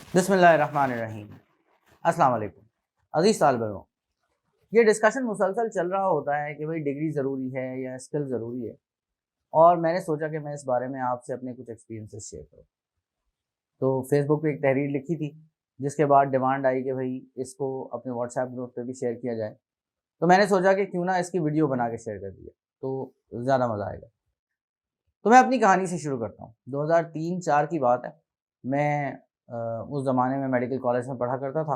बिस्मिल्लाहिर्रहमानिर्रहीम। अस्सलाम वालेकुम अज़ीज़ तालिब-इल्म। ये डिस्कशन मुसलसल चल रहा होता है कि भाई डिग्री ज़रूरी है या स्किल ज़रूरी है, और मैंने सोचा कि मैं इस बारे में आपसे अपने कुछ एक्सपीरियंसेस शेयर करूँ। तो फेसबुक पे एक तहरीर लिखी थी, जिसके बाद डिमांड आई कि भाई इसको अपने व्हाट्सएप ग्रुप पे भी शेयर किया जाए। तो मैंने सोचा कि क्यों ना इसकी वीडियो बना के शेयर कर दिया, तो ज़्यादा मज़ा आएगा। तो मैं अपनी कहानी से शुरू करता हूँ। 2003-4 की बात है। मैं उस ज़माने में मेडिकल कॉलेज में पढ़ा करता था,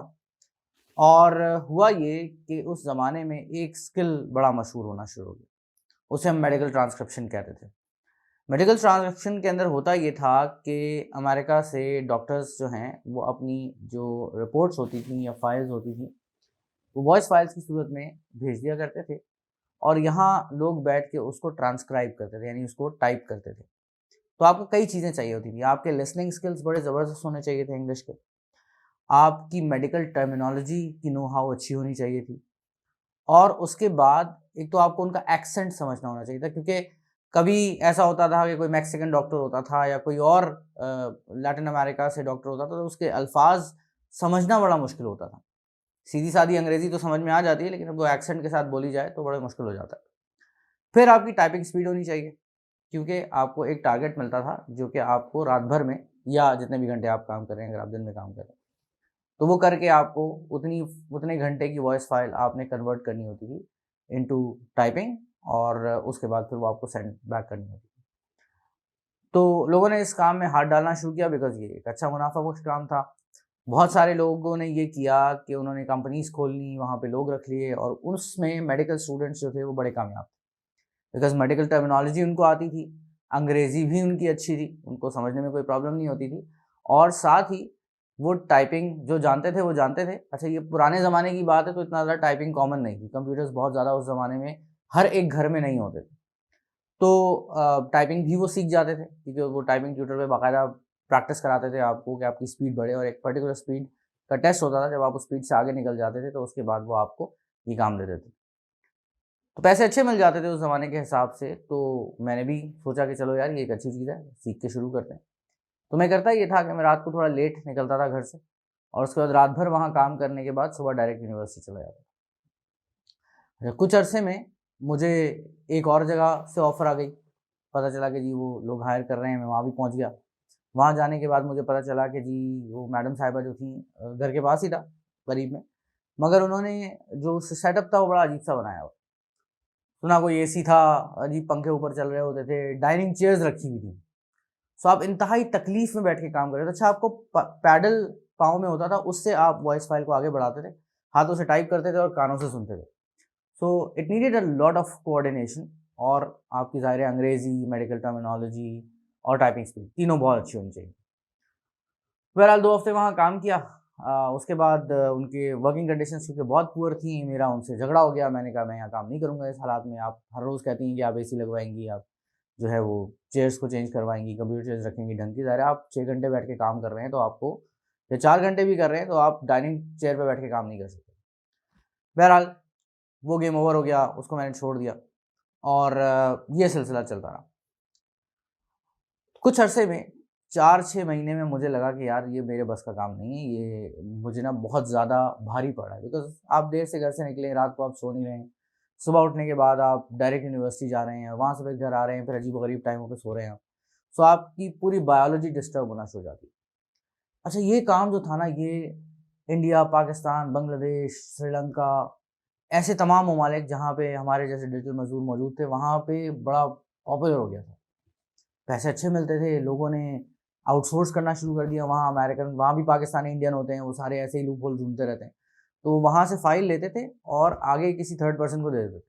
और हुआ ये कि उस ज़माने में एक स्किल बड़ा मशहूर होना शुरू हो गया। उसे हम मेडिकल ट्रांसक्रिप्शन कहते थे। मेडिकल ट्रांसक्रिप्शन के अंदर होता ये था कि अमेरिका से डॉक्टर्स जो हैं वो अपनी जो रिपोर्ट्स होती थी या फाइल्स होती थी, वो वॉइस फाइल्स की सूरत में भेज दिया करते थे, और यहाँ लोग बैठ के उसको ट्रांसक्राइब करते थे, यानी उसको टाइप करते थे। तो आपको कई चीज़ें चाहिए होती थी। आपके लिसनिंग स्किल्स बड़े ज़बरदस्त होने चाहिए थे इंग्लिश के। आपकी मेडिकल टर्मिनोलॉजी की नो हाउ अच्छी होनी चाहिए थी, और उसके बाद एक तो आपको उनका एक्सेंट समझना होना चाहिए था, क्योंकि कभी ऐसा होता था कि कोई मैक्सिकन डॉक्टर होता था या कोई और लैटिन अमेरिका से डॉक्टर होता था, तो उसके अल्फाज समझना बड़ा मुश्किल होता था। सीधी सादी अंग्रेज़ी तो समझ में आ जाती है, लेकिन अब वो एक्सेंट के साथ बोली जाए तो बड़ा मुश्किल हो जाता है। फिर आपकी टाइपिंग स्पीड होनी चाहिए, क्योंकि आपको एक टारगेट मिलता था जो कि आपको रात भर में, या जितने भी घंटे आप काम कर रहे हैं, अगर आप दिन में काम कर रहे हैं, तो वो करके आपको उतने घंटे की वॉइस फाइल आपने कन्वर्ट करनी होती थी इनटू टाइपिंग, और उसके बाद फिर वो आपको सेंड बैक करनी होती थी। तो लोगों ने इस काम में हाथ डालना शुरू किया, बिकॉज़ ये एक अच्छा मुनाफ़ा बख्श काम था। बहुत सारे लोगों ने ये किया कि उन्होंने कंपनीज़ खोल ली, वहाँ पे लोग रख लिए, और उसमें मेडिकल स्टूडेंट्स जो थे वो बड़े कामयाब थे, बिकॉज़ मेडिकल टर्मिनोलॉजी उनको आती थी, अंग्रेज़ी भी उनकी अच्छी थी, उनको समझने में कोई प्रॉब्लम नहीं होती थी, और साथ ही वो टाइपिंग जो जानते थे वो जानते थे। अच्छा, ये पुराने ज़माने की बात है, तो इतना ज़्यादा टाइपिंग कॉमन नहीं थी, कंप्यूटर्स बहुत ज़्यादा उस ज़माने में हर एक घर में नहीं होते थे। तो टाइपिंग भी वो सीख जाते थे, क्योंकि वो टाइपिंग ट्यूटर पे बाकायदा प्रैक्टिस कराते थे आपको कि आपकी स्पीड बढ़े, और एक पर्टिकुलर स्पीड का टेस्ट होता था। जब आप उस स्पीड से आगे निकल जाते थे तो उसके बाद वो आपको ये काम दे देते थे। तो पैसे अच्छे मिल जाते थे उस ज़माने के हिसाब से, तो मैंने भी सोचा कि चलो यार ये एक अच्छी चीज़ है, सीख के शुरू करते हैं। तो मैं करता ये था कि मैं रात को थोड़ा लेट निकलता था घर से, और उसके बाद रात भर वहाँ काम करने के बाद सुबह डायरेक्ट यूनिवर्सिटी चला जाता था। कुछ अरसे में मुझे एक और जगह से ऑफ़र आ गई। पता चला कि जी वो लोग हायर कर रहे हैं, मैं वहाँ भी पहुँच गया। वहाँ जाने के बाद मुझे पता चला कि जी वो मैडम साहिबा जो थीं, घर के पास ही था, करीब में, मगर उन्होंने जो सेटअप था वो बड़ा अजीब-सा बनाया हुआ। तो ना कोई एसी था, अजीब पंखे ऊपर चल रहे होते थे, डाइनिंग चेयर्स रखी हुई थी। सो आप इंतहाई तकलीफ में बैठ के काम कर रहे थे। अच्छा, आपको पैडल पाँव में होता था, उससे आप वॉइस फाइल को आगे बढ़ाते थे, हाथों से टाइप करते थे और कानों से सुनते थे। So it needed a lot of coordination, और आपकी ज़ाहिर है अंग्रेज़ी, मेडिकल टर्मिनोलॉजी और टाइपिंग स्पीड तीनों बहुत अच्छी होनी चाहिए। बहरहाल 2 हफ्ते वहाँ काम किया। उसके बाद उनके वर्किंग कंडीशंस क्योंकि बहुत पुअर थी, मेरा उनसे झगड़ा हो गया। मैंने कहा मैं यहाँ काम नहीं करूँगा इस हालात में। आप हर रोज़ कहती हैं कि आप एसी लगवाएँगी, आप जो है वो चेयर्स को चेंज करवाएँगी, कंप्यूटर चेयर्स रखेंगी ढंग की। ज़ाहिर है आप 6 घंटे बैठ के काम कर रहे हैं, तो आपको, या 4 घंटे भी कर रहे हैं, तो आप डाइनिंग चेयर पे बैठ के काम नहीं कर सकते। बहरहाल वो गेम ओवर हो गया, उसको मैंने छोड़ दिया, और ये सिलसिला चलता रहा। कुछ अरसे में 4-6 महीने में मुझे लगा कि यार ये मेरे बस का काम नहीं है, ये मुझे ना बहुत ज़्यादा भारी पड़ा है, बिकॉज़ आप देर से घर से निकले, रात को आप सो नहीं रहे हैं, सुबह उठने के बाद आप डायरेक्ट यूनिवर्सिटी जा रहे हैं, वहाँ से फिर घर आ रहे हैं, फिर अजीब-गरीब टाइमों पे सो रहे हैं आप। सो आपकी पूरी बायोलॉजी डिस्टर्ब होना शुरू हो जाती है। अच्छा, ये काम जो था ना, ये इंडिया, पाकिस्तान, बांग्लादेश, श्रीलंका, ऐसे तमाम ममालिक जहाँ पे हमारे जैसे डिजिटल मज़दूर मौजूद थे, वहाँ पे बड़ा पॉपुलर हो गया था। पैसे अच्छे मिलते थे, लोगों ने आउटसोर्स करना शुरू कर दिया। वहाँ अमेरिकन, वहाँ भी पाकिस्तानी इंडियन होते हैं, वो सारे ऐसे ही लूप होल ढूँढते रहते हैं। तो वहाँ से फ़ाइल लेते थे और आगे किसी थर्ड पर्सन को दे देते थे।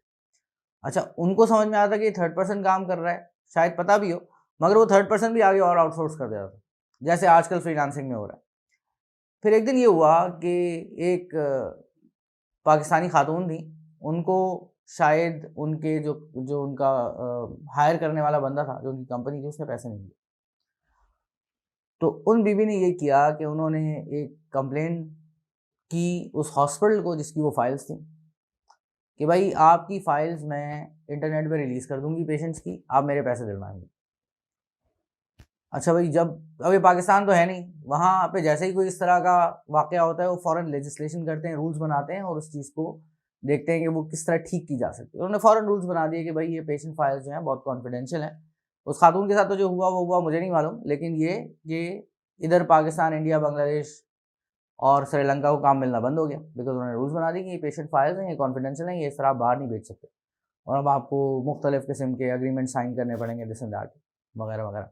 अच्छा, उनको समझ में आता कि ये थर्ड पर्सन काम कर रहा है, शायद पता भी हो, मगर वो थर्ड पर्सन भी आगे और आउटसोर्स कर देता था, जैसे आजकल फ्रीलांसिंग में हो रहा है। फिर एक दिन ये हुआ कि एक पाकिस्तानी खातून थी, उनको शायद उनके जो जो उनका हायर करने वाला बंदा था, जो उनकी कंपनी थी, उसने पैसे नहीं दिए। तो उन बीवी ने ये किया कि उन्होंने एक कंप्लेंट की उस हॉस्पिटल को जिसकी वो फाइल्स थी, कि भाई आपकी फाइल्स मैं इंटरनेट पे रिलीज़ कर दूँगी पेशेंट्स की, आप मेरे पैसे दिलवाएँगे। अच्छा भाई, जब अभी पाकिस्तान तो है नहीं, वहाँ पे जैसे ही कोई इस तरह का वाकया होता है वो फ़ौरन लेजिस्लेशन करते हैं, रूल्स बनाते हैं और उस चीज़ को देखते हैं कि वो किस तरह ठीक की जा सकती है। उन्होंने फ़ौरन रूल्स बना दिए कि भाई ये पेशेंट फाइल्स जो हैं बहुत कॉन्फिडेंशियल हैं। उस खातून के साथ तो जो हुआ वो हुआ, मुझे नहीं मालूम, लेकिन ये इधर पाकिस्तान, इंडिया, बांग्लादेश और श्रीलंका को काम मिलना बंद हो गया, बिकॉज उन्होंने रूल्स बना दिए कि ये पेशेंट फाइल्स हैं, ये कॉन्फिडेंशियल हैं, ये इस तरह आप बाहर नहीं भेज सकते और अब आपको मुख्तलिफ किस्म के एग्रीमेंट साइन करने पड़ेंगे, दिस एंड दैट वगैरह वगैरह।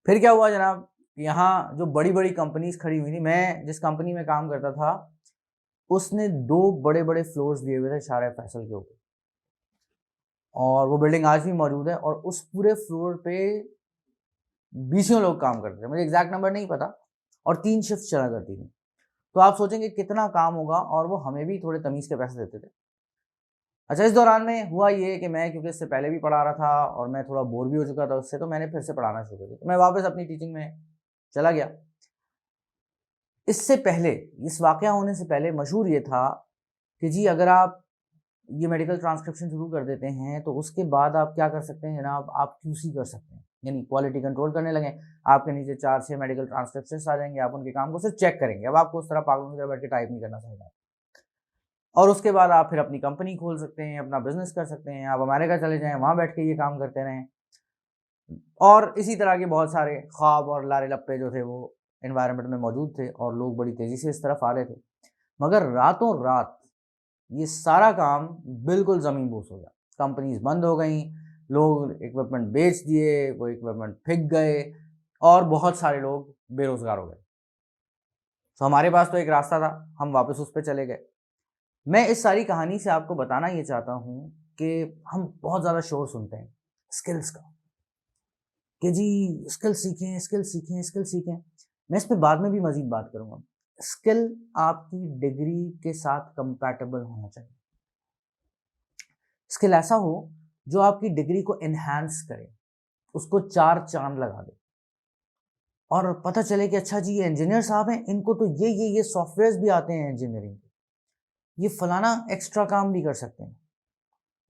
फिर क्या हुआ जनाब, यहाँ जो बड़ी बड़ी कंपनीज खड़ी हुई थी, मैं जिस कंपनी में काम करता था उसने 2 बड़े बड़े फ्लोर्स दिए हुए थे शारा फैसल के ऊपर, और वो बिल्डिंग आज भी मौजूद है और उस पूरे फ्लोर पे 20 लोग काम करते थे, मुझे एग्जैक्ट नंबर नहीं पता, और 3 शिफ्ट चला करती थी। तो आप सोचेंगे कितना काम होगा, और वो हमें भी थोड़े तमीज़ के पैसे देते थे। अच्छा, इस दौरान में हुआ ये कि मैं, क्योंकि इससे पहले भी पढ़ा रहा था और मैं थोड़ा बोर भी हो चुका था उससे, तो मैंने फिर से पढ़ाना शुरू कर दिया, तो मैं वापस अपनी टीचिंग में चला गया। इससे पहले, इस वाक़या होने से पहले मशहूर ये था कि जी अगर आप ये मेडिकल ट्रांसक्रिप्शन शुरू कर देते हैं तो उसके बाद आप क्या कर सकते हैं जनाब, आप QC कर सकते हैं, यानी क्वालिटी कंट्रोल करने लगें। आपके नीचे 4-6 मेडिकल ट्रांसक्रिप्शंस आ जाएंगे, आप उनके काम को सिर्फ चेक करेंगे, अब आपको उस तरह पागलों की तरह बैठ के टाइप नहीं करना पड़ेगा। और उसके बाद आप फिर अपनी कंपनी खोल सकते हैं, अपना बिजनेस कर सकते हैं, आप अमेरिका चले जाएं, वहाँ बैठ के ये काम करते रहें। और इसी तरह के बहुत सारे ख्वाब और लारे लप्पे जो थे वो एनवायरनमेंट में मौजूद थे और लोग बड़ी तेज़ी से इस तरफ आ रहे थे। मगर रातों रात ये सारा काम बिल्कुल ज़मीन बोस हो गया, कंपनीज बंद हो गई, लोग इक्विपमेंट बेच दिए, वो इक्विपमेंट फिक गए और बहुत सारे लोग बेरोज़गार हो गए। तो हमारे पास तो एक रास्ता था, हम वापस उस पर चले गए। मैं इस सारी कहानी से आपको बताना ये चाहता हूँ कि हम बहुत ज़्यादा शोर सुनते हैं स्किल्स का, कि जी स्किल सीखें, स्किल सीखें, स्किल सीखें। मैं इस पे बाद में भी मज़ीद बात करूँगा। स्किल आपकी डिग्री के साथ कंपैटिबल होना चाहिए। स्किल ऐसा हो जो आपकी डिग्री को एनहांस करे, उसको 4 चाँद लगा दे और पता चले कि अच्छा जी ये इंजीनियर साहब हैं, इनको तो ये सॉफ्टवेयर्स भी आते हैं इंजीनियरिंग के, ये फलाना एक्स्ट्रा काम भी कर सकते हैं।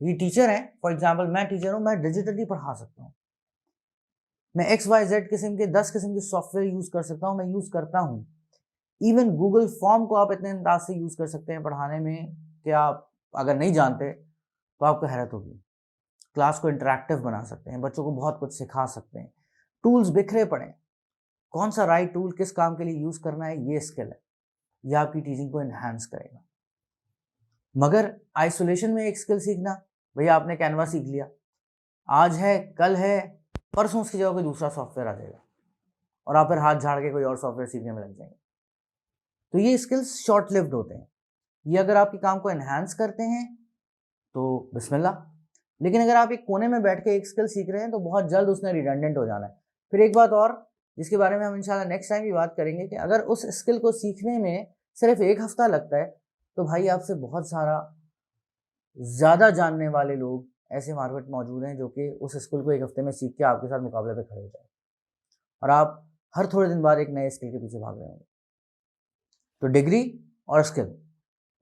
ये टीचर हैं, फॉर एग्जांपल मैं टीचर हूँ, मैं डिजिटली पढ़ा सकता हूँ, मैं XYZ किस्म के 10 किस्म के सॉफ्टवेयर यूज़ कर सकता हूँ, मैं यूज़ करता हूँ। इवन गूगल फॉर्म को आप इतने अंदाज से यूज़ कर सकते हैं पढ़ाने में कि आप अगर नहीं जानते तो आपको हैरत होगी। क्लास को इंटरेक्टिव बना सकते हैं, बच्चों को बहुत कुछ सिखा सकते हैं। टूल्स बिखरे पड़े, कौन सा राइट टूल किस काम के लिए यूज़ करना है, ये स्किल है, ये आपकी टीचिंग को इन्हांस करेगा। मगर आइसोलेशन में एक स्किल सीखना, भैया आपने कैनवा सीख लिया, आज है, कल है, परसों उसकी जगह कोई दूसरा सॉफ्टवेयर आ जाएगा और आप फिर हाथ झाड़ के कोई और सॉफ्टवेयर सीखने में लग जाएंगे। तो ये स्किल्स शॉर्ट लिव्ड होते हैं। ये अगर आपके काम को एनहांस करते हैं तो बिस्मिल्लाह, लेकिन अगर आप एक कोने में बैठ के एक स्किल सीख रहे हैं तो बहुत जल्द उसने रिडंडेंट हो जाना है। फिर एक बात और, जिसके बारे में हम इंशाल्लाह नेक्स्ट टाइम भी बात करेंगे, कि अगर उस स्किल को सीखने में सिर्फ 1 हफ्ता लगता है तो भाई आपसे बहुत सारा ज़्यादा जानने वाले लोग ऐसे मार्केट मौजूद हैं जो कि उस स्किल को 1 हफ्ते में सीख के आपके साथ मुकाबले पे खड़े हो जाए और आप हर थोड़े दिन बाद एक नए स्किल के पीछे भाग रहे होंगे। तो डिग्री और स्किल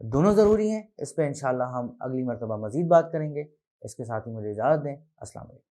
दोनों ज़रूरी हैं। इस पे इंशाल्लाह हम अगली मर्तबा मज़ीद बात करेंगे। इसके साथ ही मुझे इजाज़त दें। अस्सलाम वालेकुम।